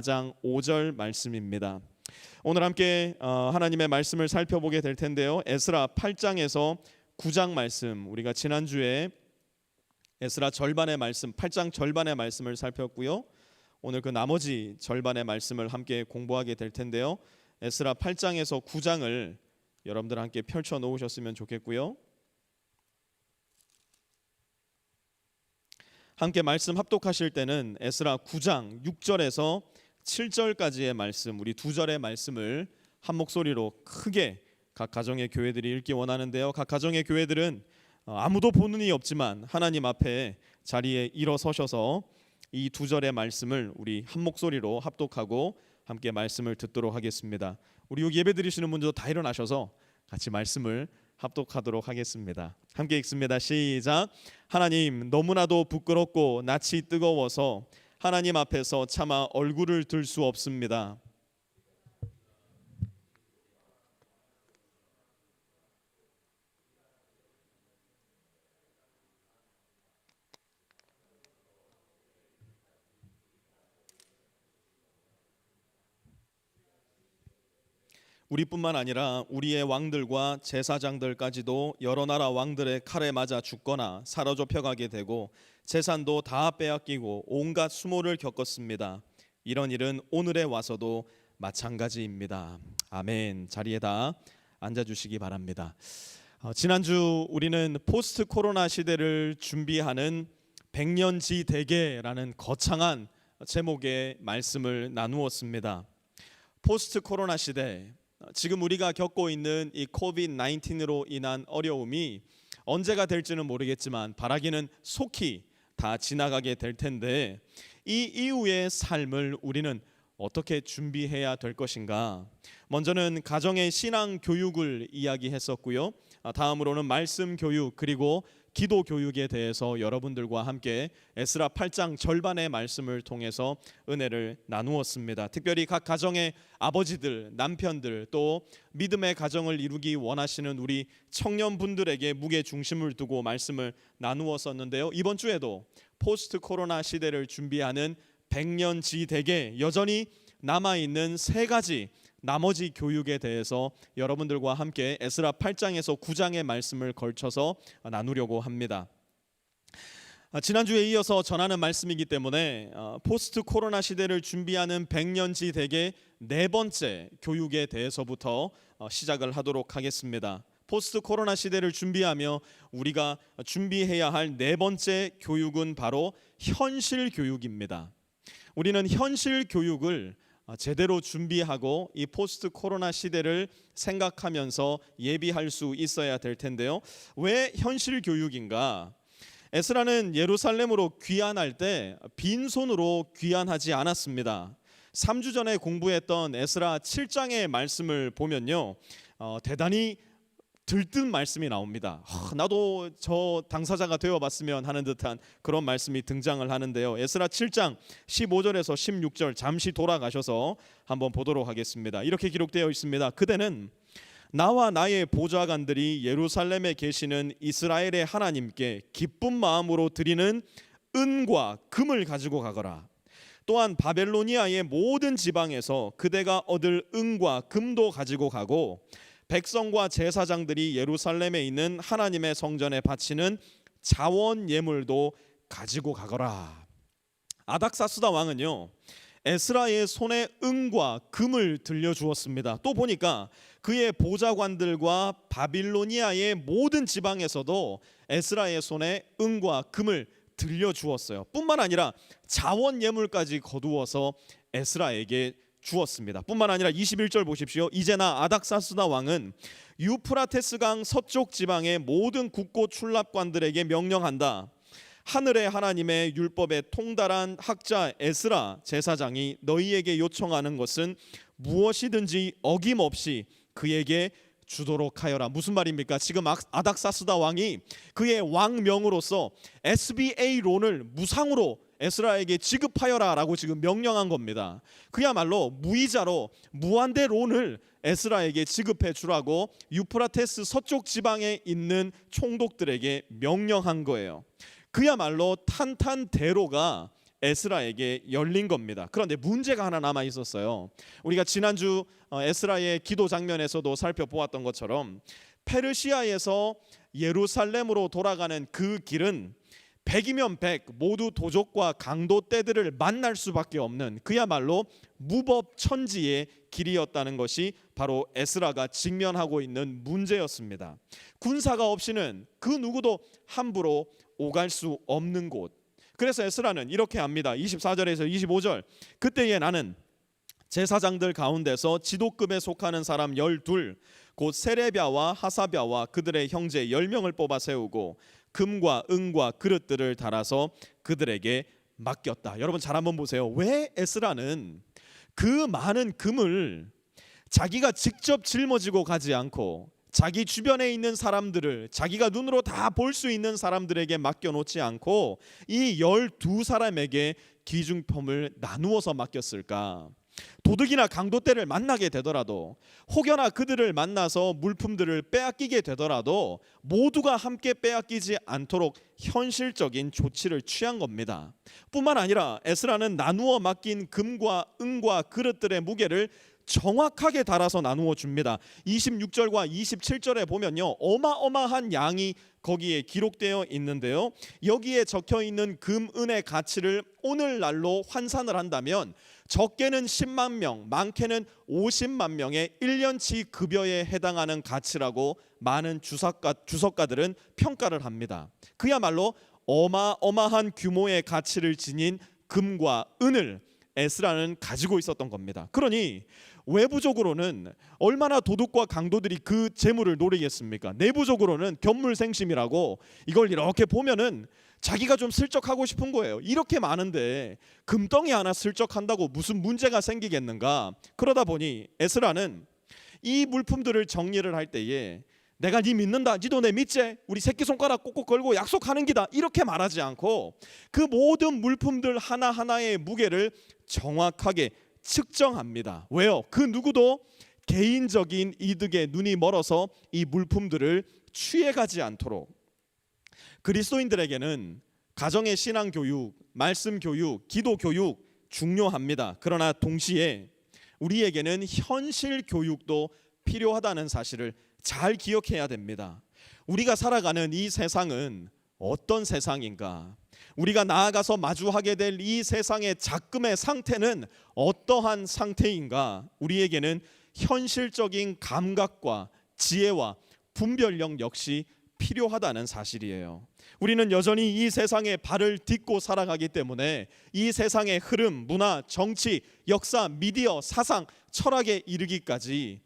4장 5절 말씀입니다. 오늘 함께 하나님의 말씀을 살펴보게 될 텐데요. 에스라 8장에서 9장 말씀, 우리가 지난주에 에스라 절반의 말씀, 8장 절반의 말씀을 살폈고요. 오늘 그 나머지 절반의 말씀을 함께 공부하게 될 텐데요. 에스라 8장에서 9장을 여러분들 함께 펼쳐 놓으셨으면 좋겠고요. 함께 말씀 합독하실 때는 에스라 9장 6절에서 7절까지의 말씀, 우리 두 절의 말씀을 한 목소리로 크게 각 가정의 교회들이 읽기 원하는데요. 각 가정의 교회들은 아무도 보는 이 없지만 하나님 앞에 자리에 일어서셔서 이 두 절의 말씀을 우리 한 목소리로 합독하고 함께 말씀을 듣도록 하겠습니다. 우리 여기 예배 드리시는 분들도 다 일어나셔서 같이 말씀을 합독하도록 하겠습니다. 함께 읽습니다. 시작. 하나님, 너무나도 부끄럽고 낯이 뜨거워서 하나님 앞에서 차마 얼굴을 들 수 없습니다. 우리뿐만 아니라 우리의 왕들과 제사장들까지도 여러 나라 왕들의 칼에 맞아 죽거나 사로잡혀가게 되고 재산도 다 빼앗기고 온갖 수모를 겪었습니다. 이런 일은 오늘에 와서도 마찬가지입니다. 아멘. 자리에 다 앉아주시기 바랍니다. 지난주 우리는 포스트 코로나 시대를 준비하는 백년지 대계라는 거창한 제목의 말씀을 나누었습니다. 포스트 코로나 시대, 지금 우리가 겪고 있는 이 코비드-19으로 인한 어려움이 언제가 될지는 모르겠지만 바라기는 속히 다 지나가게 될 텐데, 이 이후의 삶을 우리는 어떻게 준비해야 될 것인가? 먼저는 가정의 신앙 교육을 이야기했었고요. 다음으로는 말씀 교육, 그리고 기도 교육에 대해서 여러분들과 함께 에스라 8장 절반의 말씀을 통해서 은혜를 나누었습니다. 특별히 각 가정의 아버지들, 남편들, 또 믿음의 가정을 이루기 원하시는 우리 청년분들에게 무게 중심을 두고 말씀을 나누었었는데요. 이번 주에도 포스트 코로나 시대를 준비하는 백년지 대계, 여전히 남아있는 세 가지 나머지 교육에 대해서 여러분들과 함께 에스라 8장에서 9장의 말씀을 걸쳐서 나누려고 합니다. 지난주에 이어서 전하는 말씀이기 때문에 포스트 코로나 시대를 준비하는 백년지 대계 네 번째 교육에 대해서부터 시작을 하도록 하겠습니다. 포스트 코로나 시대를 준비하며 우리가 준비해야 할 네 번째 교육은 바로 현실 교육입니다. 우리는 현실 교육을 제대로 준비하고 이 포스트 코로나 시대를 생각하면서 예비할 수 있어야 될 텐데요. 왜 현실 교육인가? 에스라는 예루살렘으로 귀환할 때 빈손으로 귀환하지 않았습니다. 3주 전에 공부했던 에스라 7장의 말씀을 보면요, 대단히 들뜬 말씀이 나옵니다. 나도 저 당사자가 되어봤으면 하는 듯한 그런 말씀이 등장을 하는데요. 에스라 7장 15절에서 16절 잠시 돌아가셔서 한번 보도록 하겠습니다. 이렇게 기록되어 있습니다. 그대는 나와 나의 보좌관들이 예루살렘에 계시는 이스라엘의 하나님께 기쁜 마음으로 드리는 은과 금을 가지고 가거라. 또한 바벨로니아의 모든 지방에서 그대가 얻을 은과 금도 가지고 가고 백성과 제사장들이 예루살렘에 있는 하나님의 성전에 바치는 자원 예물도 가지고 가거라. 아닥사스다 왕은요, 에스라의 손에 은과 금을 들려주었습니다. 또 보니까 그의 보좌관들과 바빌로니아의 모든 지방에서도 에스라의 손에 은과 금을 들려주었어요. 뿐만 아니라 자원 예물까지 거두어서 에스라에게 주었습니다. 뿐만 아니라 21절 보십시오. 이제나 아닥사스다 왕은 유프라테스강 서쪽 지방의 모든 국고 출납관들에게 명령한다. 하늘의 하나님의 율법에 통달한 학자 에스라 제사장이 너희에게 요청하는 것은 무엇이든지 어김없이 그에게 주도록 하여라. 무슨 말입니까? 지금 아닥사스다 왕이 그의 왕명으로서 SBA론을 무상으로 에스라에게 지급하여라 라고 지금 명령한 겁니다. 그야말로 무이자로 무한대 론을 에스라에게 지급해 주라고 유프라테스 서쪽 지방에 있는 총독들에게 명령한 거예요. 그야말로 탄탄대로가 에스라에게 열린 겁니다. 그런데 문제가 하나 남아 있었어요. 우리가 지난주 에스라의 기도 장면에서도 살펴보았던 것처럼 페르시아에서 예루살렘으로 돌아가는 그 길은 100이면 100 모두 도적과 강도떼들을 만날 수밖에 없는 그야말로 무법천지의 길이었다는 것이 바로 에스라가 직면하고 있는 문제였습니다. 군사가 없이는 그 누구도 함부로 오갈 수 없는 곳. 그래서 에스라는 이렇게 합니다. 24절에서 25절. 그때에 나는 제사장들 가운데서 지도급에 속하는 사람 12 곧 세레비아와 하사비아와 그들의 형제 10명을 뽑아 세우고 금과 은과 그릇들을 달아서 그들에게 맡겼다. 여러분 잘 한번 보세요. 왜 에스라는 그 많은 금을 자기가 직접 짊어지고 가지 않고 자기 주변에 있는 사람들을 자기가 눈으로 다 볼 수 있는 사람들에게 맡겨놓지 않고 이 12사람에게 귀중품을 나누어서 맡겼을까? 도둑이나 강도떼를 만나게 되더라도 혹여나 그들을 만나서 물품들을 빼앗기게 되더라도 모두가 함께 빼앗기지 않도록 현실적인 조치를 취한 겁니다. 뿐만 아니라 에스라는 나누어 맡긴 금과 은과 그릇들의 무게를 정확하게 달아서 나누어 줍니다. 26절과 27절에 보면요, 어마어마한 양이 거기에 기록되어 있는데요, 여기에 적혀 있는 금, 은의 가치를 오늘날로換算을 한다면 적게는 10만 명, 많게는 50만 명의 1년치 급여에 해당하는 가치라고 많은 주석가들은 평가를 합니다. 그야말로 어마어마한 규모의 가치를 지닌 금과 은을 에스라는 가지고 있었던 겁니다. 그러니 외부적으로는 얼마나 도둑과 강도들이 그 재물을 노리겠습니까? 내부적으로는 견물생심이라고 이걸 이렇게 보면은 자기가 좀 슬쩍 하고 싶은 거예요. 이렇게 많은데 금덩이 하나 슬쩍 한다고 무슨 문제가 생기겠는가? 그러다 보니 에스라는 이 물품들을 정리를 할 때에 내가 네 믿는다, 니도 내 믿지? 우리 새끼손가락 꼭꼭 걸고 약속하는 기다, 이렇게 말하지 않고 그 모든 물품들 하나하나의 무게를 정확하게 측정합니다. 왜요? 그 누구도 개인적인 이득에 눈이 멀어서 이 물품들을 취해가지 않도록. 그리스도인들에게는 가정의 신앙 교육, 말씀 교육, 기도 교육 중요합니다. 그러나 동시에 우리에게는 현실 교육도 필요하다는 사실을 잘 기억해야 됩니다. 우리가 살아가는 이 세상은 어떤 세상인가? 우리가 나아가서 마주하게 될 이 세상의 작금의 상태는 어떠한 상태인가? 우리에게는 현실적인 감각과 지혜와 분별력 역시 필요하다는 사실이에요. 우리는 여전히 이 세상에 발을 딛고 살아가기 때문에 이 세상의 흐름, 문화, 정치, 역사, 미디어, 사상, 철학에 이르기까지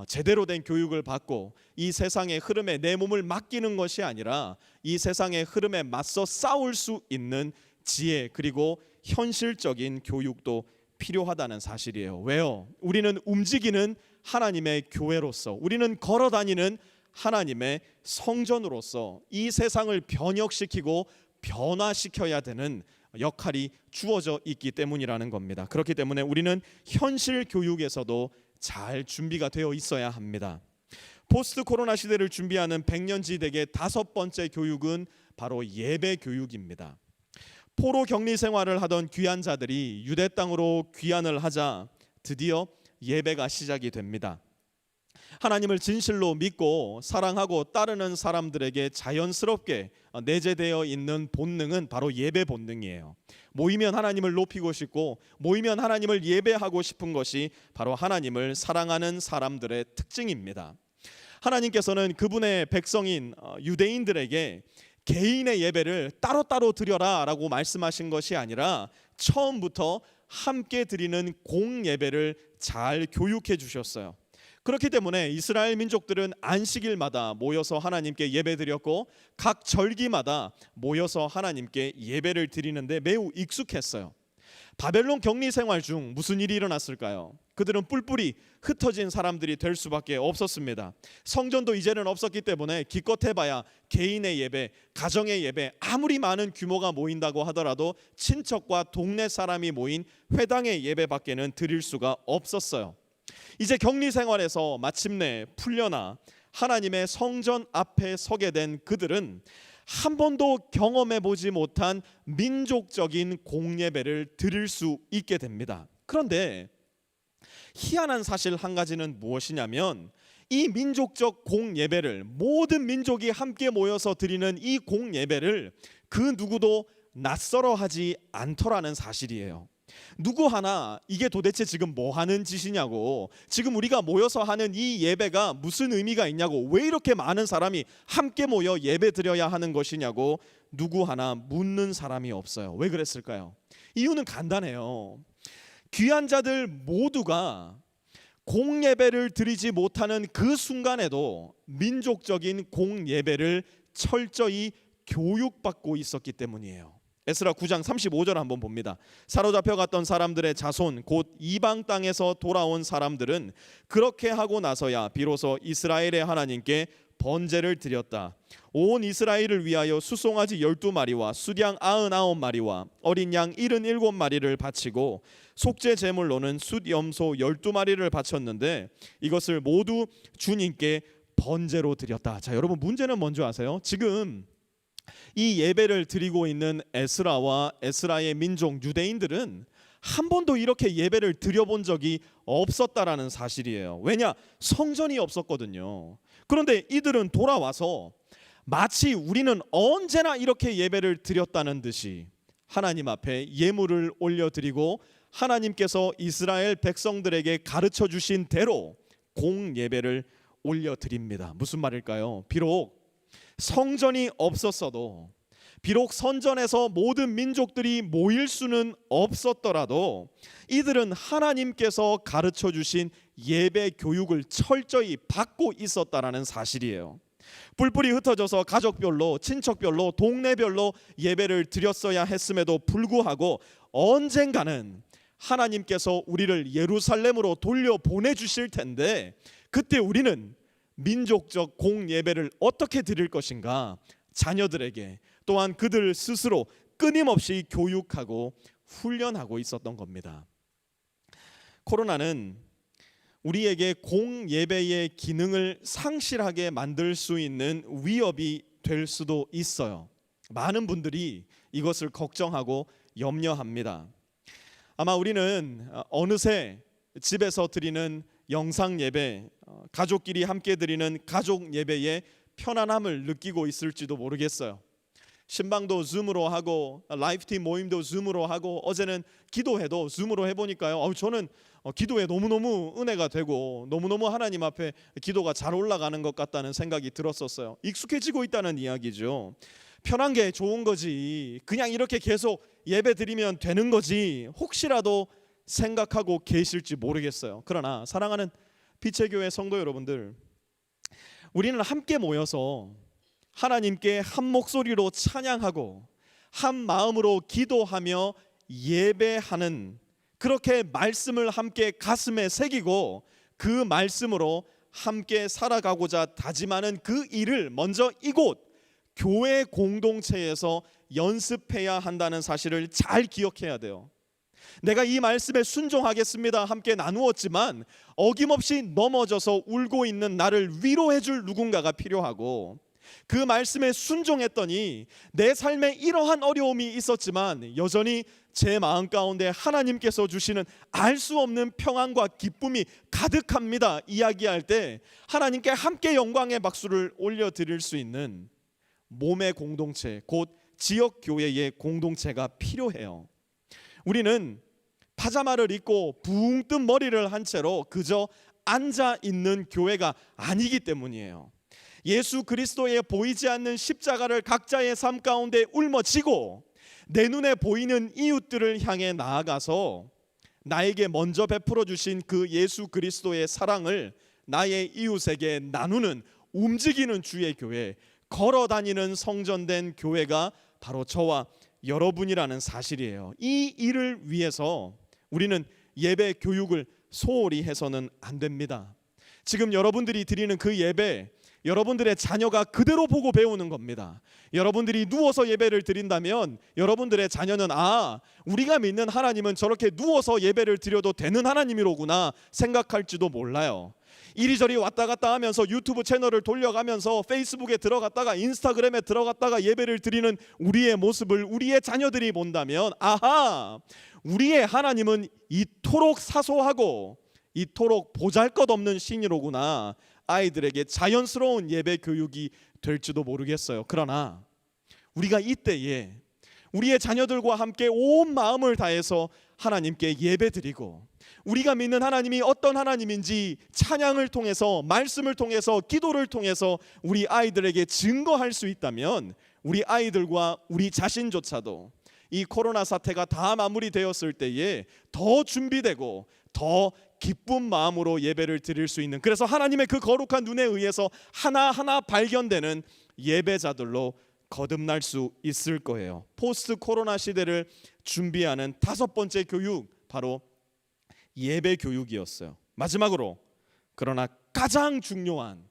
제대로 된 교육을 받고 이 세상의 흐름에 내 몸을 맡기는 것이 아니라 이 세상의 흐름에 맞서 싸울 수 있는 지혜, 그리고 현실적인 교육도 필요하다는 사실이에요. 왜요? 우리는 움직이는 하나님의 교회로서, 우리는 걸어다니는 하나님의 성전으로서 이 세상을 변혁시키고 변화시켜야 되는 역할이 주어져 있기 때문이라는 겁니다. 그렇기 때문에 우리는 현실 교육에서도 잘 준비가 되어 있어야 합니다. 포스트 코로나 시대를 준비하는 백년지대의 5번째 교육은 바로 예배 교육입니다. 포로 격리 생활을 하던 귀한 자들이 유대 땅으로 귀환을 하자 드디어 예배가 시작이 됩니다. 하나님을 진실로 믿고 사랑하고 따르는 사람들에게 자연스럽게 내재되어 있는 본능은 바로 예배 본능이에요. 모이면 하나님을 높이고 싶고 모이면 하나님을 예배하고 싶은 것이 바로 하나님을 사랑하는 사람들의 특징입니다. 하나님께서는 그분의 백성인 유대인들에게 개인의 예배를 따로따로 드려라 라고 말씀하신 것이 아니라 처음부터 함께 드리는 공예배를 잘 교육해 주셨어요. 그렇기 때문에 이스라엘 민족들은 안식일마다 모여서 하나님께 예배드렸고 각 절기마다 모여서 하나님께 예배를 드리는데 매우 익숙했어요. 바벨론 격리 생활 중 무슨 일이 일어났을까요? 그들은 뿔뿔이 흩어진 사람들이 될 수밖에 없었습니다. 성전도 이제는 없었기 때문에 기껏 해봐야 개인의 예배, 가정의 예배, 아무리 많은 규모가 모인다고 하더라도 친척과 동네 사람이 모인 회당의 예배밖에는 드릴 수가 없었어요. 이제 격리 생활에서 마침내 풀려나 하나님의 성전 앞에 서게 된 그들은 한 번도 경험해 보지 못한 민족적인 공예배를 드릴 수 있게 됩니다. 그런데 희한한 사실 한 가지는 무엇이냐면 이 민족적 공예배를, 모든 민족이 함께 모여서 드리는 이 공예배를 그 누구도 낯설어 하지 않더라는 사실이에요. 누구 하나 이게 도대체 지금 뭐 하는 짓이냐고, 지금 우리가 모여서 하는 이 예배가 무슨 의미가 있냐고, 왜 이렇게 많은 사람이 함께 모여 예배 드려야 하는 것이냐고 누구 하나 묻는 사람이 없어요. 왜 그랬을까요? 이유는 간단해요. 귀한 자들 모두가 공예배를 드리지 못하는 그 순간에도 민족적인 공예배를 철저히 교육받고 있었기 때문이에요. 에스라 9장 35절 한번 봅니다. 사로잡혀 갔던 사람들의 자손 곧 이방 땅에서 돌아온 사람들은 그렇게 하고 나서야 비로소 이스라엘의 하나님께 번제를 드렸다. 온 이스라엘을 위하여 수송아지 12마리와 수량 99마리와 어린 양 77마리를 바치고 속죄 제물로는 숫염소 12마리를 바쳤는데 이것을 모두 주님께 번제로 드렸다. 자, 여러분, 문제는 뭔지 아세요? 지금 이 예배를 드리고 있는 에스라와 에스라의 민족 유대인들은 한 번도 이렇게 예배를 드려본 적이 없었다라는 사실이에요. 왜냐? 성전이 없었거든요. 그런데 이들은 돌아와서 마치 우리는 언제나 이렇게 예배를 드렸다는 듯이 하나님 앞에 예물을 올려드리고 하나님께서 이스라엘 백성들에게 가르쳐 주신 대로 공예배를 올려드립니다. 무슨 말일까요? 비록 성전이 없었어도, 비록 선전에서 모든 민족들이 모일 수는 없었더라도 이들은 하나님께서 가르쳐 주신 예배 교육을 철저히 받고 있었다라는 사실이에요. 뿔뿔이 흩어져서 가족별로, 친척별로, 동네별로 예배를 드렸어야 했음에도 불구하고 언젠가는 하나님께서 우리를 예루살렘으로 돌려보내주실 텐데 그때 우리는 민족적 공예배를 어떻게 드릴 것인가, 자녀들에게 또한 그들 스스로 끊임없이 교육하고 훈련하고 있었던 겁니다. 코로나는 우리에게 공예배의 기능을 상실하게 만들 수 있는 위협이 될 수도 있어요. 많은 분들이 이것을 걱정하고 염려합니다. 아마 우리는 어느새 집에서 드리는 영상 예배, 가족끼리 함께 드리는 가족 예배에 편안함을 느끼고 있을지도 모르겠어요. 신방도 줌으로 하고 라이프팀 모임도 줌으로 하고 어제는 기도회도 줌으로 해보니까요, 저는 기도에 너무너무 은혜가 되고 너무너무 하나님 앞에 기도가 잘 올라가는 것 같다는 생각이 들었었어요. 익숙해지고 있다는 이야기죠. 편한 게 좋은 거지, 그냥 이렇게 계속 예배 드리면 되는 거지 혹시라도 생각하고 계실지 모르겠어요. 그러나 사랑하는 빛의 교회 성도 여러분들, 우리는 함께 모여서 하나님께 한 목소리로 찬양하고 한 마음으로 기도하며 예배하는, 그렇게 말씀을 함께 가슴에 새기고 그 말씀으로 함께 살아가고자 다짐하는 그 일을 먼저 이곳 교회 공동체에서 연습해야 한다는 사실을 잘 기억해야 돼요. 내가 이 말씀에 순종하겠습니다 함께 나누었지만 어김없이 넘어져서 울고 있는 나를 위로해 줄 누군가가 필요하고, 그 말씀에 순종했더니 내 삶에 이러한 어려움이 있었지만 여전히 제 마음 가운데 하나님께서 주시는 알 수 없는 평안과 기쁨이 가득합니다 이야기할 때 하나님께 함께 영광의 박수를 올려드릴 수 있는 몸의 공동체, 곧 지역교회의 공동체가 필요해요. 우리는 파자마를 입고 붕 뜬 머리를 한 채로 그저 앉아 있는 교회가 아니기 때문이에요. 예수 그리스도의 보이지 않는 십자가를 각자의 삶 가운데 울머지고 내 눈에 보이는 이웃들을 향해 나아가서 나에게 먼저 베풀어 주신 그 예수 그리스도의 사랑을 나의 이웃에게 나누는, 움직이는 주의 교회, 걸어 다니는 성전된 교회가 바로 저와 여러분이라는 사실이에요. 이 일을 위해서 우리는 예배 교육을 소홀히 해서는 안 됩니다. 지금 여러분들이 드리는 그 예배, 여러분들의 자녀가 그대로 보고 배우는 겁니다. 여러분들이 누워서 예배를 드린다면 여러분들의 자녀는 우리가 믿는 하나님은 저렇게 누워서 예배를 드려도 되는 하나님이로구나 생각할지도 몰라요. 이리저리 왔다 갔다 하면서 유튜브 채널을 돌려가면서 페이스북에 들어갔다가 인스타그램에 들어갔다가 예배를 드리는 우리의 모습을 우리의 자녀들이 본다면 우리의 하나님은 이토록 사소하고 이토록 보잘것없는 신이로구나, 아이들에게 자연스러운 예배 교육이 될지도 모르겠어요. 그러나 우리가 이때에 우리의 자녀들과 함께 온 마음을 다해서 하나님께 예배드리고 우리가 믿는 하나님이 어떤 하나님인지 찬양을 통해서, 말씀을 통해서, 기도를 통해서 우리 아이들에게 증거할 수 있다면 우리 아이들과 우리 자신조차도 이 코로나 사태가 다 마무리되었을 때에 더 준비되고 더 기쁜 마음으로 예배를 드릴 수 있는, 그래서 하나님의 그 거룩한 눈에 의해서 하나하나 발견되는 예배자들로 거듭날 수 있을 거예요. 포스트 코로나 시대를 준비하는 5번째 교육, 바로 예배 교육이었어요. 마지막으로, 그러나 가장 중요한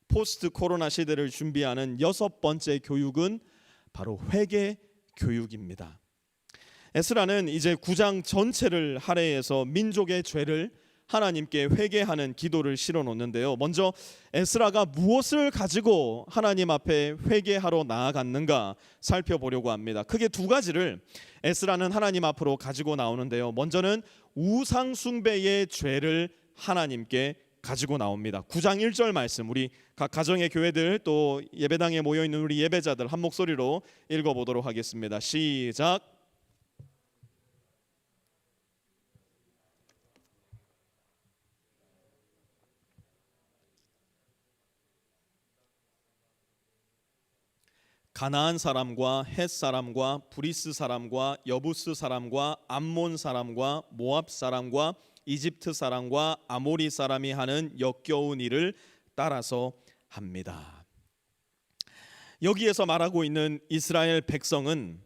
포스트 코로나 시대를 준비하는 6번째 교육은 바로 회개 교육입니다. 에스라는 이제 9장 전체를 할애해서 민족의 죄를 하나님께 회개하는 기도를 실어 놓는데요. 먼저 에스라가 무엇을 가지고 하나님 앞에 회개하러 나아갔는가 살펴보려고 합니다. 크게 2가지를 에스라는 하나님 앞으로 가지고 나오는데요. 먼저는 우상 숭배의 죄를 하나님께 가지고 나옵니다. 9장 1절 말씀, 우리 각 가정의 교회들 또 예배당에 모여 있는 우리 예배자들 한 목소리로 읽어보도록 하겠습니다. 시작. 가나안 사람과 헷 사람과 브리스 사람과 여부스 사람과 암몬 사람과 모압 사람과 이집트 사람과 아모리 사람이 하는 역겨운 일을 따라서 합니다. 여기에서 말하고 있는 이스라엘 백성은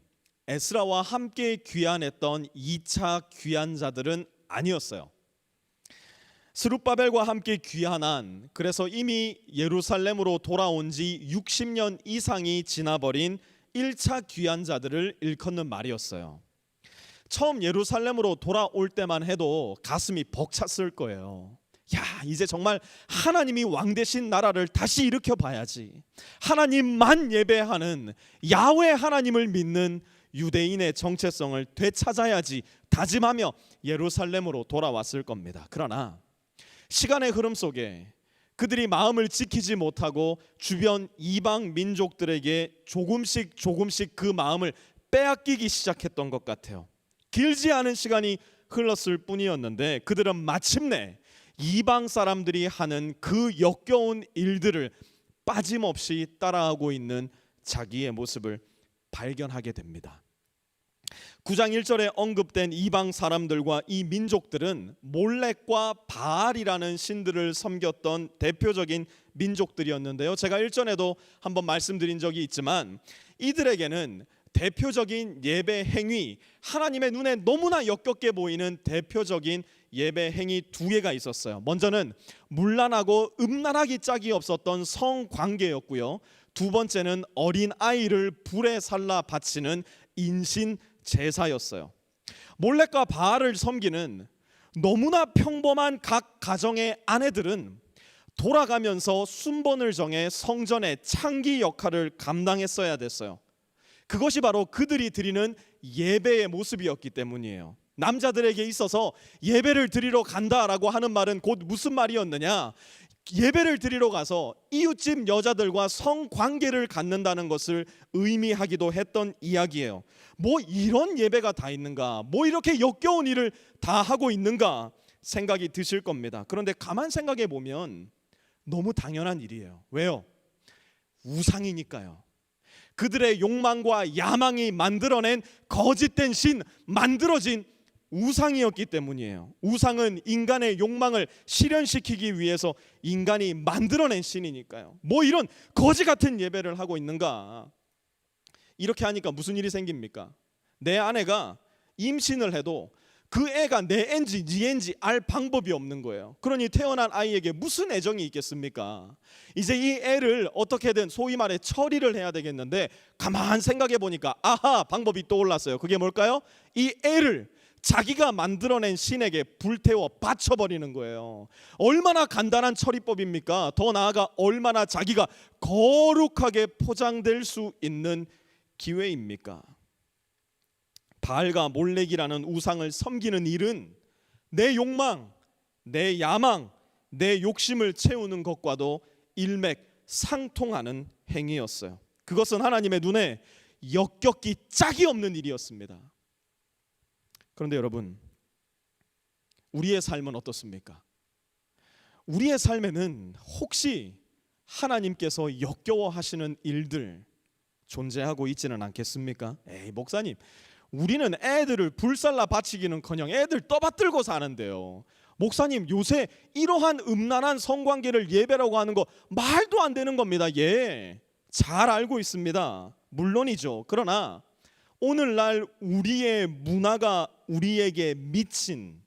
에스라와 함께 귀환했던 2차 귀환자들은 아니었어요. 스룹바벨과 함께 귀환한, 그래서 이미 예루살렘으로 돌아온 지 60년 이상이 지나버린 1차 귀환자들을 일컫는 말이었어요. 처음 예루살렘으로 돌아올 때만 해도 가슴이 벅찼을 거예요. 이제 정말 하나님이 왕 되신 나라를 다시 일으켜 봐야지, 하나님만 예배하는 야훼 하나님을 믿는 유대인의 정체성을 되찾아야지 다짐하며 예루살렘으로 돌아왔을 겁니다. 그러나 시간의 흐름 속에 그들이 마음을 지키지 못하고 주변 이방 민족들에게 조금씩 그 마음을 빼앗기기 시작했던 것 같아요. 길지 않은 시간이 흘렀을 뿐이었는데 그들은 마침내 이방 사람들이 하는 그 역겨운 일들을 빠짐없이 따라하고 있는 자기의 모습을 발견하게 됩니다. 9장 1절에 언급된 이방 사람들과 이 민족들은 몰렉과 바알이라는 신들을 섬겼던 대표적인 민족들이었는데요. 제가 일전에도 한번 말씀드린 적이 있지만 이들에게는 대표적인 예배 행위, 하나님의 눈에 너무나 역겹게 보이는 대표적인 예배 행위 2개가 있었어요. 먼저는 문란하고 음란하기 짝이 없었던 성관계였고요. 2번째는 어린 아이를 불에 살라 바치는 인신 제사였어요. 몰렉과 바알을 섬기는 너무나 평범한 각 가정의 아내들은 돌아가면서 순번을 정해 성전의 창기 역할을 감당했어야 됐어요. 그것이 바로 그들이 드리는 예배의 모습이었기 때문이에요. 남자들에게 있어서 예배를 드리러 간다라고 하는 말은 곧 무슨 말이었느냐? 예배를 드리러 가서 이웃집 여자들과 성관계를 갖는다는 것을 의미하기도 했던 이야기예요. 뭐 이런 예배가 다 있는가? 뭐 이렇게 역겨운 일을 다 하고 있는가? 생각이 드실 겁니다. 그런데 가만 생각해 보면 너무 당연한 일이에요. 왜요? 우상이니까요. 그들의 욕망과 야망이 만들어낸 거짓된 신, 만들어진 우상이었기 때문이에요. 우상은 인간의 욕망을 실현시키기 위해서 인간이 만들어낸 신이니까요. 뭐 이런 거지 같은 예배를 하고 있는가? 이렇게 하니까 무슨 일이 생깁니까? 내 아내가 임신을 해도 그 애가 내 애인지 네 애인지 알 방법이 없는 거예요. 그러니 태어난 아이에게 무슨 애정이 있겠습니까? 이제 이 애를 어떻게든 소위 말해 처리를 해야 되겠는데, 가만 생각해 보니까 아하, 방법이 떠올랐어요. 그게 뭘까요? 이 애를 자기가 만들어낸 신에게 불태워 바쳐버리는 거예요. 얼마나 간단한 처리법입니까? 더 나아가 얼마나 자기가 거룩하게 포장될 수 있는 기회입니까? 바알과 몰렉이라는 우상을 섬기는 일은 내 욕망, 내 야망, 내 욕심을 채우는 것과도 일맥상통하는 행위였어요. 그것은 하나님의 눈에 역겹기 짝이 없는 일이었습니다. 그런데 여러분, 우리의 삶은 어떻습니까? 우리의 삶에는 혹시 하나님께서 역겨워하시는 일들 존재하고 있지는 않겠습니까? 에이, 목사님, 우리는 애들을 불살라 바치기는커녕 애들 떠받들고 사는데요. 목사님, 요새 이러한 음란한 성관계를 예배라고 하는 거 말도 안 되는 겁니다. 예, 잘 알고 있습니다. 물론이죠. 그러나 오늘날 우리의 문화가 우리에게 미친,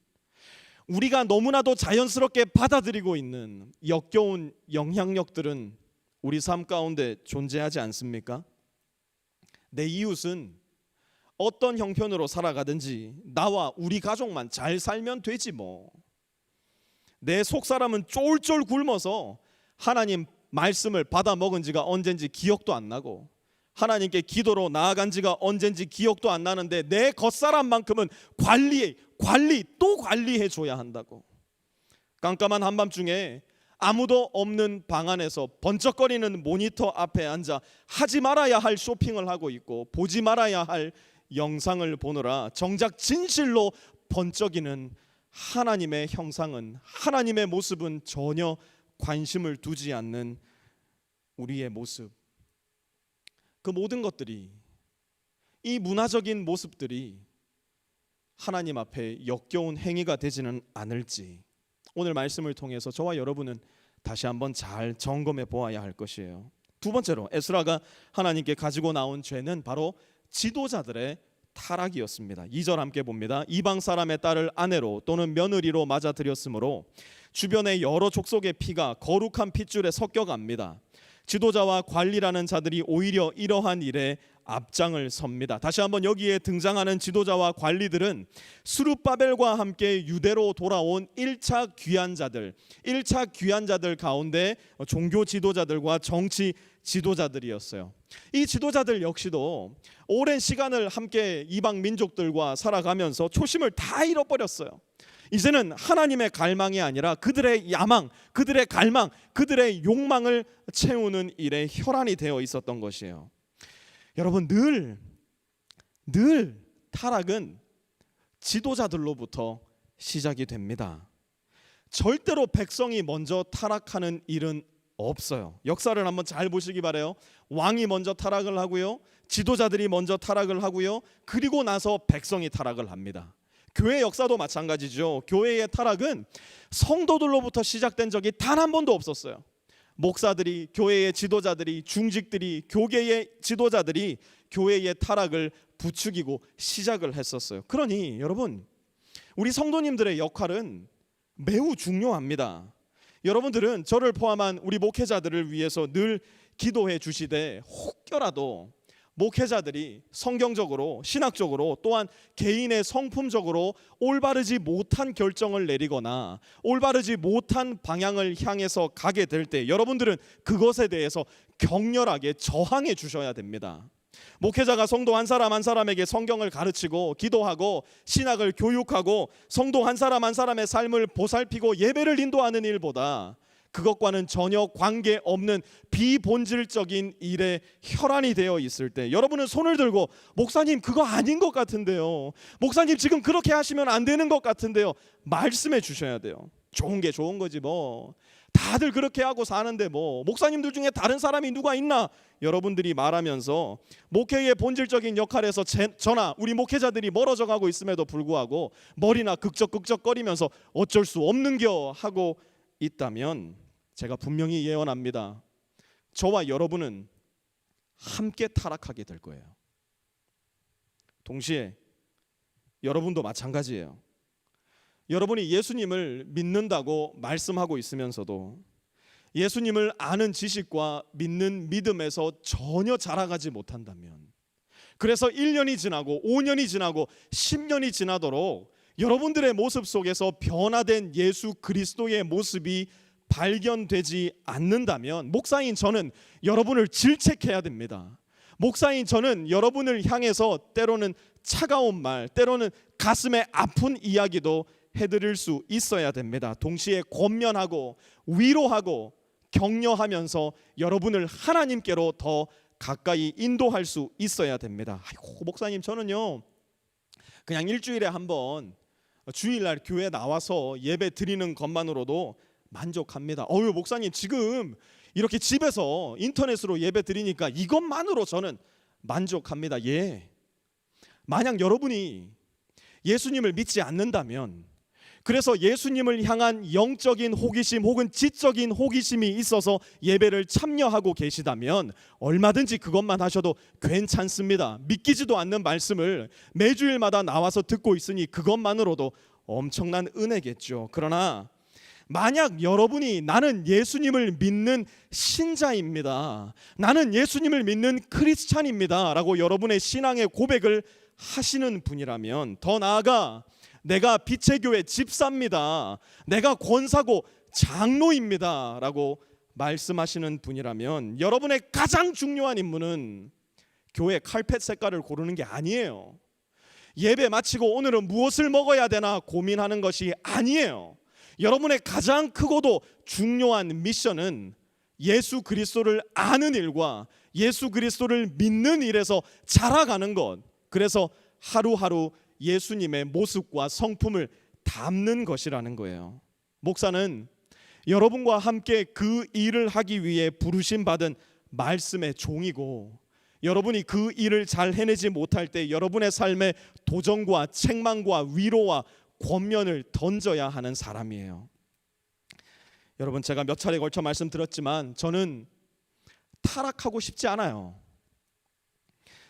우리가 너무나도 자연스럽게 받아들이고 있는 역겨운 영향력들은 우리 삶 가운데 존재하지 않습니까? 내 이웃은 어떤 형편으로 살아가든지 나와 우리 가족만 잘 살면 되지 뭐. 내 속사람은 쫄쫄 굶어서 하나님 말씀을 받아 먹은 지가 언젠지 기억도 안 나고, 하나님께 기도로 나아간 지가 언젠지 기억도 안 나는데 내 겉사람만큼은 또 관리해 줘야 한다고. 깜깜한 한밤중에 아무도 없는 방 안에서 번쩍거리는 모니터 앞에 앉아 하지 말아야 할 쇼핑을 하고 있고 보지 말아야 할 영상을 보느라 정작 진실로 번쩍이는 하나님의 형상은, 하나님의 모습은 전혀 관심을 두지 않는 우리의 모습. 그 모든 것들이, 이 문화적인 모습들이 하나님 앞에 역겨운 행위가 되지는 않을지 오늘 말씀을 통해서 저와 여러분은 다시 한번 잘 점검해 보아야 할 것이에요. 두 번째로 에스라가 하나님께 가지고 나온 죄는 바로 지도자들의 타락이었습니다. 2절 함께 봅니다. 이방 사람의 딸을 아내로 또는 며느리로 맞아들였으므로 주변의 여러 족속의 피가 거룩한 핏줄에 섞여갑니다. 지도자와 관리라는 자들이 오히려 이러한 일에 앞장을 섭니다. 다시 한번 여기에 등장하는 지도자와 관리들은 스룹바벨과 함께 유대로 돌아온 1차 귀환자들 가운데 종교 지도자들과 정치 지도자들이었어요. 이 지도자들 역시도 오랜 시간을 함께 이방 민족들과 살아가면서 초심을 다 잃어버렸어요. 이제는 하나님의 갈망이 아니라 그들의 야망, 그들의 갈망, 그들의 욕망을 채우는 일에 혈안이 되어 있었던 것이에요. 여러분, 늘 타락은 지도자들로부터 시작이 됩니다. 절대로 백성이 먼저 타락하는 일은 없어요. 역사를 한번 잘 보시기 바라요. 왕이 먼저 타락을 하고요, 지도자들이 먼저 타락을 하고요, 그리고 나서 백성이 타락을 합니다. 교회 역사도 마찬가지죠. 교회의 타락은 성도들로부터 시작된 적이 단 한 번도 없었어요. 목사들이, 교회의 지도자들이, 중직들이, 교계의 지도자들이 교회의 타락을 부추기고 시작을 했었어요. 그러니 여러분, 우리 성도님들의 역할은 매우 중요합니다. 여러분들은 저를 포함한 우리 목회자들을 위해서 늘 기도해 주시되, 혹여라도 목회자들이 성경적으로, 신학적으로, 또한 개인의 성품적으로 올바르지 못한 결정을 내리거나 올바르지 못한 방향을 향해서 가게 될 때 여러분들은 그것에 대해서 격렬하게 저항해 주셔야 됩니다. 목회자가 성도 한 사람 한 사람에게 성경을 가르치고 기도하고 신학을 교육하고 성도 한 사람의 삶을 보살피고 예배를 인도하는 일보다 그것과는 전혀 관계없는 비본질적인 일에 혈안이 되어 있을 때 여러분은 손을 들고, 목사님 그거 아닌 것 같은데요, 목사님 지금 그렇게 하시면 안 되는 것 같은데요, 말씀해 주셔야 돼요. 좋은 게 좋은 거지 뭐, 다들 그렇게 하고 사는데 뭐, 목사님들 중에 다른 사람이 누가 있나, 여러분들이 말하면서 목회의 본질적인 역할에서 저나 우리 목회자들이 멀어져 가고 있음에도 불구하고 머리나 극적극적거리면서 어쩔 수 없는겨 하고 있다면 제가 분명히 예언합니다. 저와 여러분은 함께 타락하게 될 거예요. 동시에 여러분도 마찬가지예요. 여러분이 예수님을 믿는다고 말씀하고 있으면서도 예수님을 아는 지식과 믿는 믿음에서 전혀 자라가지 못한다면, 그래서 1년이 지나고 5년이 지나고 10년이 지나도록 여러분들의 모습 속에서 변화된 예수 그리스도의 모습이 발견되지 않는다면, 목사인 저는 여러분을 질책해야 됩니다. 목사인 저는 여러분을 향해서 때로는 차가운 말, 때로는 가슴에 아픈 이야기도 해드릴 수 있어야 됩니다. 동시에 권면하고 위로하고 격려하면서 여러분을 하나님께로 더 가까이 인도할 수 있어야 됩니다. 아이고, 목사님 저는요 그냥 일주일에 한번 주일날 교회 나와서 예배 드리는 것만으로도 만족합니다. 목사님 지금 이렇게 집에서 인터넷으로 예배 드리니까 이것만으로 저는 만족합니다. 예. 만약 여러분이 예수님을 믿지 않는다면, 그래서 예수님을 향한 영적인 호기심 혹은 지적인 호기심이 있어서 예배를 참여하고 계시다면 얼마든지 그것만 하셔도 괜찮습니다. 믿기지도 않는 말씀을 매주일마다 나와서 듣고 있으니 그것만으로도 엄청난 은혜겠죠. 그러나 만약 여러분이 나는 예수님을 믿는 신자입니다, 나는 예수님을 믿는 크리스찬입니다 라고 여러분의 신앙의 고백을 하시는 분이라면, 더 나아가 내가 빛의 교회 집사입니다, 내가 권사고 장로입니다 라고 말씀하시는 분이라면, 여러분의 가장 중요한 임무는 교회 칼펫 색깔을 고르는 게 아니에요. 예배 마치고 오늘은 무엇을 먹어야 되나 고민하는 것이 아니에요. 여러분의 가장 크고도 중요한 미션은 예수 그리스도를 아는 일과 예수 그리스도를 믿는 일에서 자라가는 것, 그래서 하루하루 예수님의 모습과 성품을 담는 것이라는 거예요. 목사는 여러분과 함께 그 일을 하기 위해 부르심 받은 말씀의 종이고, 여러분이 그 일을 잘 해내지 못할 때 여러분의 삶에 도전과 책망과 위로와 권면을 던져야 하는 사람이에요. 여러분, 제가 몇 차례 걸쳐 말씀드렸지만 저는 타락하고 싶지 않아요.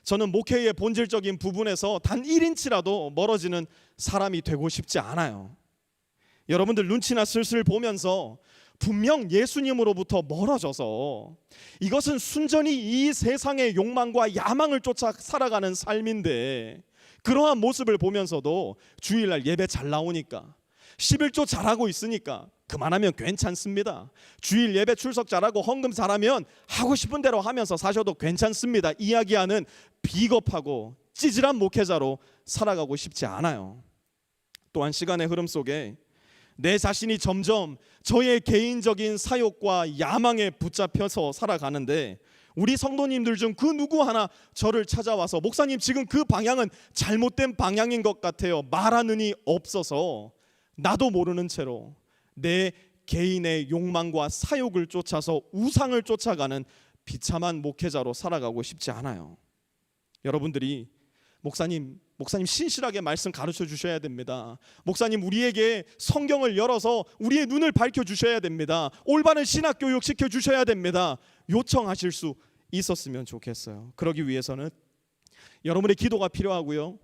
저는 목회의 본질적인 부분에서 단 1인치라도 멀어지는 사람이 되고 싶지 않아요. 여러분들 눈치나 슬슬 보면서 분명 예수님으로부터 멀어져서 이것은 순전히 이 세상의 욕망과 야망을 쫓아 살아가는 삶인데, 그러한 모습을 보면서도 주일날 예배 잘 나오니까, 11조 잘하고 있으니까 그만하면 괜찮습니다. 주일 예배 출석 잘하고 헌금 잘하면 하고 싶은 대로 하면서 사셔도 괜찮습니다 이야기하는 비겁하고 찌질한 목회자로 살아가고 싶지 않아요. 또한 시간의 흐름 속에 내 자신이 점점 저의 개인적인 사욕과 야망에 붙잡혀서 살아가는데, 우리 성도님들 중 그 누구 하나 저를 찾아와서 목사님 지금 그 방향은 잘못된 방향인 것 같아요 말하는 이 없어서 나도 모르는 채로 내 개인의 욕망과 사욕을 쫓아서 우상을 쫓아가는 비참한 목회자로 살아가고 싶지 않아요. 여러분들이 목사님 신실하게 말씀 가르쳐 주셔야 됩니다. 목사님 우리에게 성경을 열어서 우리의 눈을 밝혀 주셔야 됩니다. 올바른 신학 교육 시켜 주셔야 됩니다. 요청하실 수 있었으면 좋겠어요. 그러기 위해서는 여러분의 기도가 필요하고요,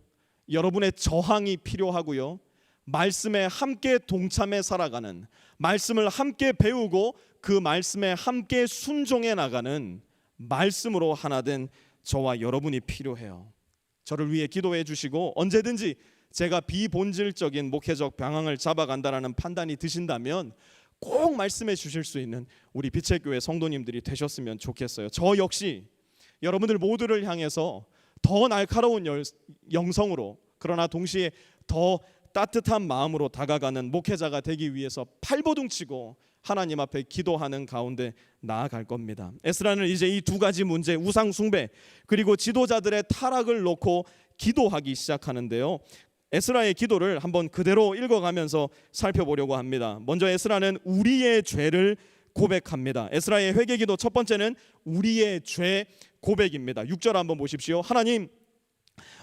여러분의 저항이 필요하고요, 말씀에 함께 동참해 살아가는, 말씀을 함께 배우고 그 말씀에 함께 순종해 나가는 말씀으로 하나 된 저와 여러분이 필요해요. 저를 위해 기도해 주시고 언제든지 제가 비본질적인 목회적 방향을 잡아간다라는 판단이 드신다면 꼭 말씀해 주실 수 있는 우리 빛의 교회 성도님들이 되셨으면 좋겠어요. 저 역시 여러분들 모두를 향해서 더 날카로운 영성으로, 그러나 동시에 더 따뜻한 마음으로 다가가는 목회자가 되기 위해서 팔보둥치고 하나님 앞에 기도하는 가운데 나아갈 겁니다. 에스라는 이제 이 두 가지 문제, 우상 숭배 그리고 지도자들의 타락을 놓고 기도하기 시작하는데요, 에스라의 기도를 한번 그대로 읽어가면서 살펴보려고 합니다. 먼저 에스라는 우리의 죄를 고백합니다. 에스라의 회개기도 첫 번째는 우리의 죄 고백입니다. 6절 한번 보십시오. 하나님,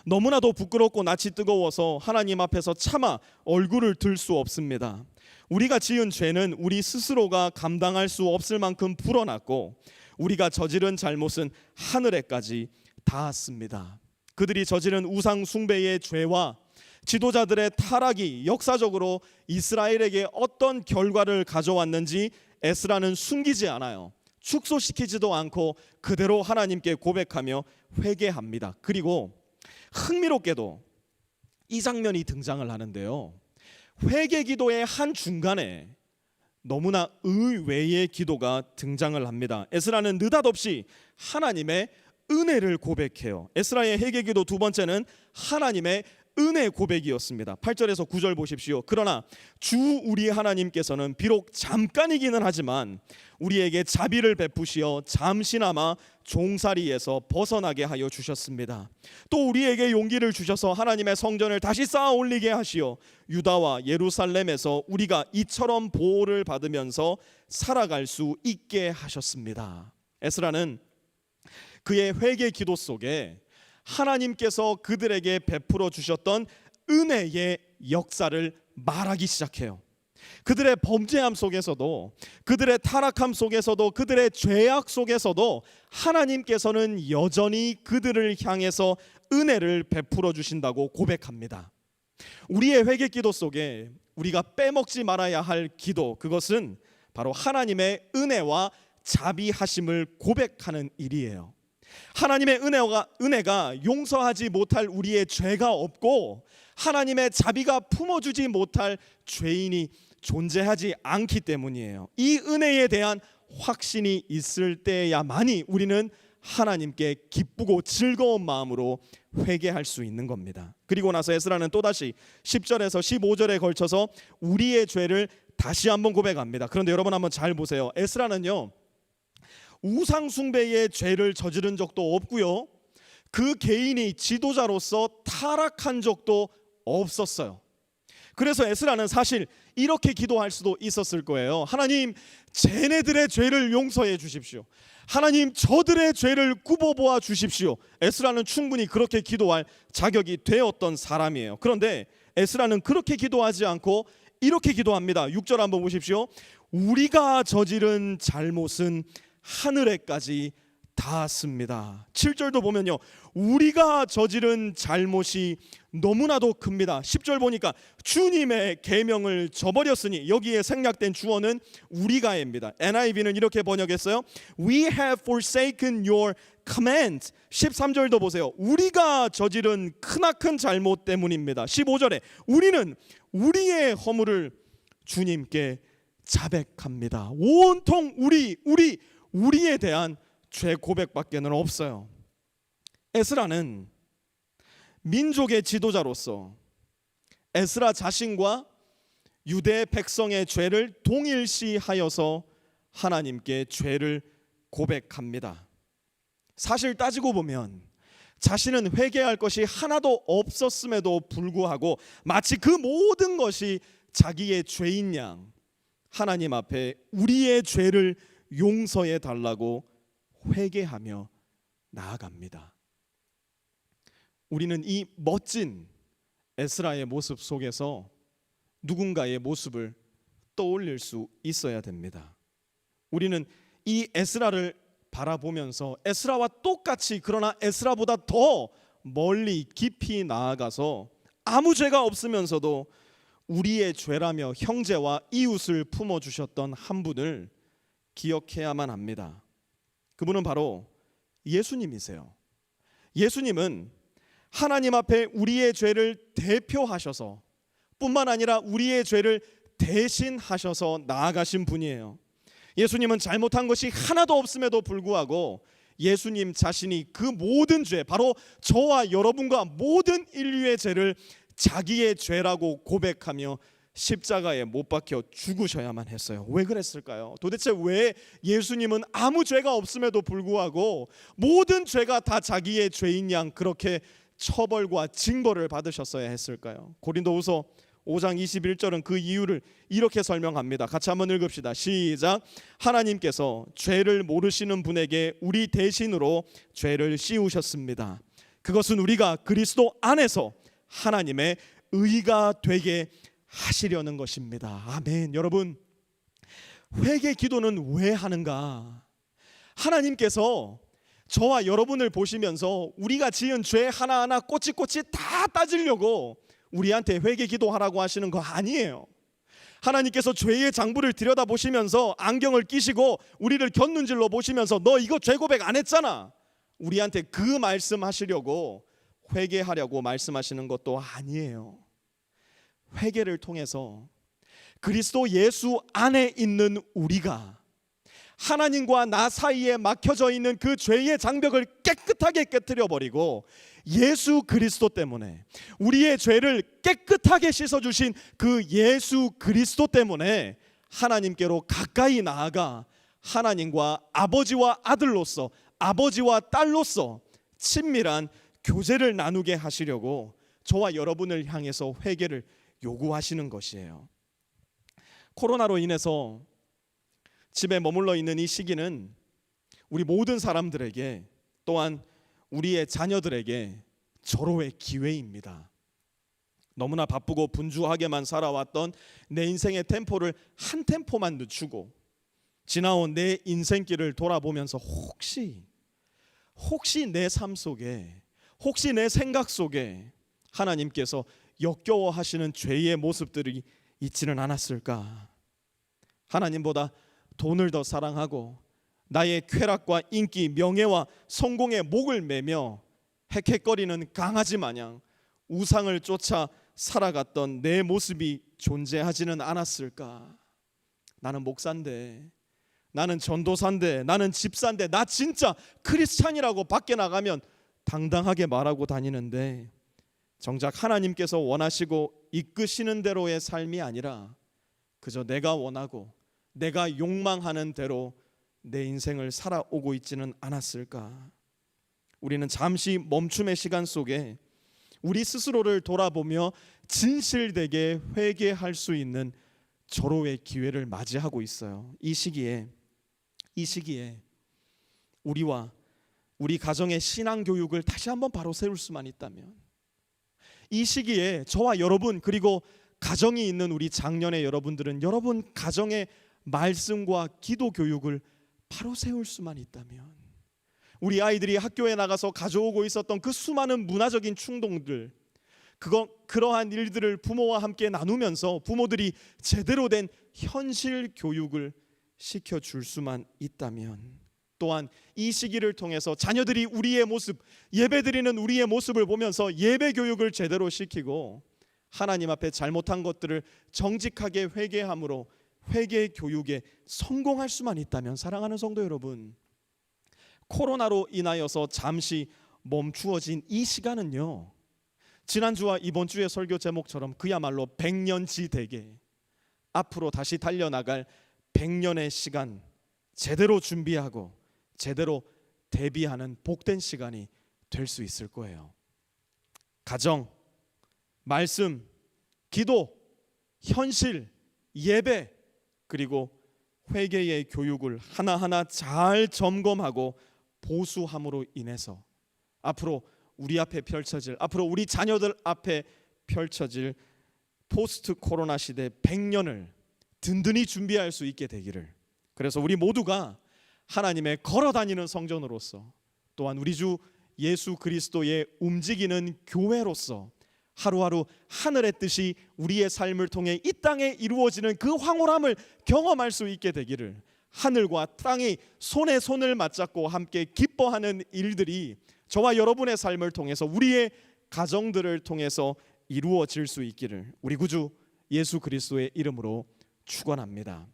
너무나도 부끄럽고 낯이 뜨거워서 하나님 앞에서 차마 얼굴을 들 수 없습니다. 우리가 지은 죄는 우리 스스로가 감당할 수 없을 만큼 불어났고 우리가 저지른 잘못은 하늘에까지 닿았습니다. 그들이 저지른 우상 숭배의 죄와 지도자들의 타락이 역사적으로 이스라엘에게 어떤 결과를 가져왔는지 에스라는 숨기지 않아요. 축소시키지도 않고 그대로 하나님께 고백하며 회개합니다. 그리고 흥미롭게도 이 장면이 등장을 하는데요, 회개 기도의 한 중간에 너무나 의외의 기도가 등장을 합니다. 에스라는 느닷없이 하나님의 은혜를 고백해요. 에스라의 회개 기도 두 번째는 하나님의 은혜 고백이었습니다. 8절에서 9절 보십시오. 그러나 주 우리 하나님께서는 비록 잠깐이기는 하지만 우리에게 자비를 베푸시어 잠시나마 종살이에서 벗어나게 하여 주셨습니다. 또 우리에게 용기를 주셔서 하나님의 성전을 다시 쌓아 올리게 하시어 유다와 예루살렘에서 우리가 이처럼 보호를 받으면서 살아갈 수 있게 하셨습니다. 에스라는 그의 회개 기도 속에 하나님께서 그들에게 베풀어 주셨던 은혜의 역사를 말하기 시작해요. 그들의 범죄함 속에서도, 그들의 타락함 속에서도, 그들의 죄악 속에서도 하나님께서는 여전히 그들을 향해서 은혜를 베풀어 주신다고 고백합니다. 우리의 회개 기도 속에 우리가 빼먹지 말아야 할 기도, 그것은 바로 하나님의 은혜와 자비하심을 고백하는 일이에요. 하나님의 은혜가 용서하지 못할 우리의 죄가 없고 하나님의 자비가 품어주지 못할 죄인이 존재하지 않기 때문이에요. 이 은혜에 대한 확신이 있을 때야만이 우리는 하나님께 기쁘고 즐거운 마음으로 회개할 수 있는 겁니다. 그리고 나서 에스라는 또다시 10절에서 15절에 걸쳐서 우리의 죄를 다시 한번 고백합니다. 그런데 여러분 한번 잘 보세요. 에스라는요, 우상 숭배의 죄를 저지른 적도 없고요, 그 개인이 지도자로서 타락한 적도 없었어요. 그래서 에스라는 사실 이렇게 기도할 수도 있었을 거예요. 하나님, 쟤네들의 죄를 용서해 주십시오. 하나님, 저들의 죄를 굽어보아 주십시오. 에스라는 충분히 그렇게 기도할 자격이 되었던 사람이에요. 그런데 에스라는 그렇게 기도하지 않고 이렇게 기도합니다. 6절 한번 보십시오. 우리가 저지른 잘못은 하늘에까지 닿았습니다. 7절도 보면요, 우리가 저지른 잘못이 너무나도 큽니다. 10절 보니까 주님의 계명을 저버렸으니, 여기에 생략된 주어는 우리가입니다. NIV는 이렇게 번역했어요. We have forsaken your command. 13절도 보세요. 우리가 저지른 크나큰 잘못 때문입니다. 15절에 우리는 우리의 허물을 주님께 자백합니다. 온통 우리에 대한 죄 고백밖에는 없어요. 에스라는 민족의 지도자로서 에스라 자신과 유대 백성의 죄를 동일시하여서 하나님께 죄를 고백합니다. 사실 따지고 보면 자신은 회개할 것이 하나도 없었음에도 불구하고 마치 그 모든 것이 자기의 죄인 양 하나님 앞에 우리의 죄를 용서해 달라고 회개하며 나아갑니다. 우리는 이 멋진 에스라의 모습 속에서 누군가의 모습을 떠올릴 수 있어야 됩니다. 우리는 이 에스라를 바라보면서 에스라와 똑같이, 그러나 에스라보다 더 멀리 깊이 나아가서 아무 죄가 없으면서도 우리의 죄라며 형제와 이웃을 품어주셨던 한 분을 기억해야만 합니다. 그분은 바로 예수님이세요. 예수님은 하나님 앞에 우리의 죄를 대표하셔서 뿐만 아니라 우리의 죄를 대신하셔서 나아가신 분이에요. 예수님은 잘못한 것이 하나도 없음에도 불구하고 예수님 자신이 그 모든 죄, 바로 저와 여러분과 모든 인류의 죄를 자기의 죄라고 고백하며 십자가에 못 박혀 죽으셔야만 했어요. 왜 그랬을까요? 도대체 왜 예수님은 아무 죄가 없음에도 불구하고 모든 죄가 다 자기의 죄인 양 그렇게 처벌과 징벌을 받으셨어야 했을까요? 고린도후서 5장 21절은 그 이유를 이렇게 설명합니다. 같이 한번 읽읍시다. 시작. 하나님께서 죄를 모르시는 분에게 우리 대신으로 죄를 씌우셨습니다. 그것은 우리가 그리스도 안에서 하나님의 의가 되게 하시려는 것입니다. 아멘. 여러분, 회개 기도는 왜 하는가? 하나님께서 저와 여러분을 보시면서 우리가 지은 죄 하나하나 꼬치꼬치 다 따지려고 우리한테 회개 기도하라고 하시는 거 아니에요. 하나님께서 죄의 장부를 들여다보시면서 안경을 끼시고 우리를 곁눈질로 보시면서 너 이거 죄 고백 안 했잖아, 우리한테 그 말씀하시려고 회개하려고 말씀하시는 것도 아니에요. 회개를 통해서 그리스도 예수 안에 있는 우리가 하나님과 나 사이에 막혀져 있는 그 죄의 장벽을 깨끗하게 깨트려 버리고 예수 그리스도 때문에, 우리의 죄를 깨끗하게 씻어주신 그 예수 그리스도 때문에 하나님께로 가까이 나아가 하나님과 아버지와 아들로서, 아버지와 딸로서 친밀한 교제를 나누게 하시려고 저와 여러분을 향해서 회개를 요구하시는 것이에요. 코로나로 인해서 집에 머물러 있는 이 시기는 우리 모든 사람들에게, 또한 우리의 자녀들에게 절호의 기회입니다. 너무나 바쁘고 분주하게만 살아왔던 내 인생의 템포를 한 템포만 늦추고 지나온 내 인생길을 돌아보면서 혹시 내 삶 속에, 혹시 내 생각 속에 하나님께서 역겨워하시는 죄의 모습들이 있지는 않았을까? 하나님보다 돈을 더 사랑하고 나의 쾌락과 인기, 명예와 성공에 목을 매며 헥헥거리는 강아지 마냥 우상을 쫓아 살아갔던 내 모습이 존재하지는 않았을까? 나는 목사인데, 나는 전도사인데, 나는 집사인데, 나 진짜 크리스찬이라고 밖에 나가면 당당하게 말하고 다니는데 정작 하나님께서 원하시고 이끄시는 대로의 삶이 아니라 그저 내가 원하고 내가 욕망하는 대로 내 인생을 살아오고 있지는 않았을까? 우리는 잠시 멈춤의 시간 속에 우리 스스로를 돌아보며 진실되게 회개할 수 있는 절호의 기회를 맞이하고 있어요. 이 시기에 우리와 우리 가정의 신앙 교육을 다시 한번 바로 세울 수만 있다면, 이 시기에 저와 여러분, 그리고 가정이 있는 우리 장년의 여러분들은 여러분 가정의 말씀과 기도 교육을 바로 세울 수만 있다면, 우리 아이들이 학교에 나가서 가져오고 있었던 그 수많은 문화적인 충동들, 그러한 일들을 부모와 함께 나누면서 부모들이 제대로 된 현실 교육을 시켜줄 수만 있다면, 또한 이 시기를 통해서 자녀들이 우리의 모습, 예배드리는 우리의 모습을 보면서 예배 교육을 제대로 시키고 하나님 앞에 잘못한 것들을 정직하게 회개함으로 회개 교육에 성공할 수만 있다면, 사랑하는 성도 여러분, 코로나로 인하여서 잠시 멈추어진 이 시간은요, 지난주와 이번 주의 설교 제목처럼 그야말로 백년지대계, 앞으로 다시 달려나갈 100년의 시간, 제대로 준비하고 제대로 대비하는 복된 시간이 될 수 있을 거예요. 가정, 말씀, 기도, 현실, 예배, 그리고 회개의 교육을 하나하나 잘 점검하고 보수함으로 인해서 앞으로 우리 앞에 펼쳐질, 앞으로 우리 자녀들 앞에 펼쳐질 포스트 코로나 시대 100년을 든든히 준비할 수 있게 되기를, 그래서 우리 모두가 하나님의 걸어다니는 성전으로서, 또한 우리 주 예수 그리스도의 움직이는 교회로서 하루하루 하늘의 뜻이 우리의 삶을 통해 이 땅에 이루어지는 그 황홀함을 경험할 수 있게 되기를, 하늘과 땅이 손에 손을 맞잡고 함께 기뻐하는 일들이 저와 여러분의 삶을 통해서, 우리의 가정들을 통해서 이루어질 수 있기를 우리 구주 예수 그리스도의 이름으로 축원합니다.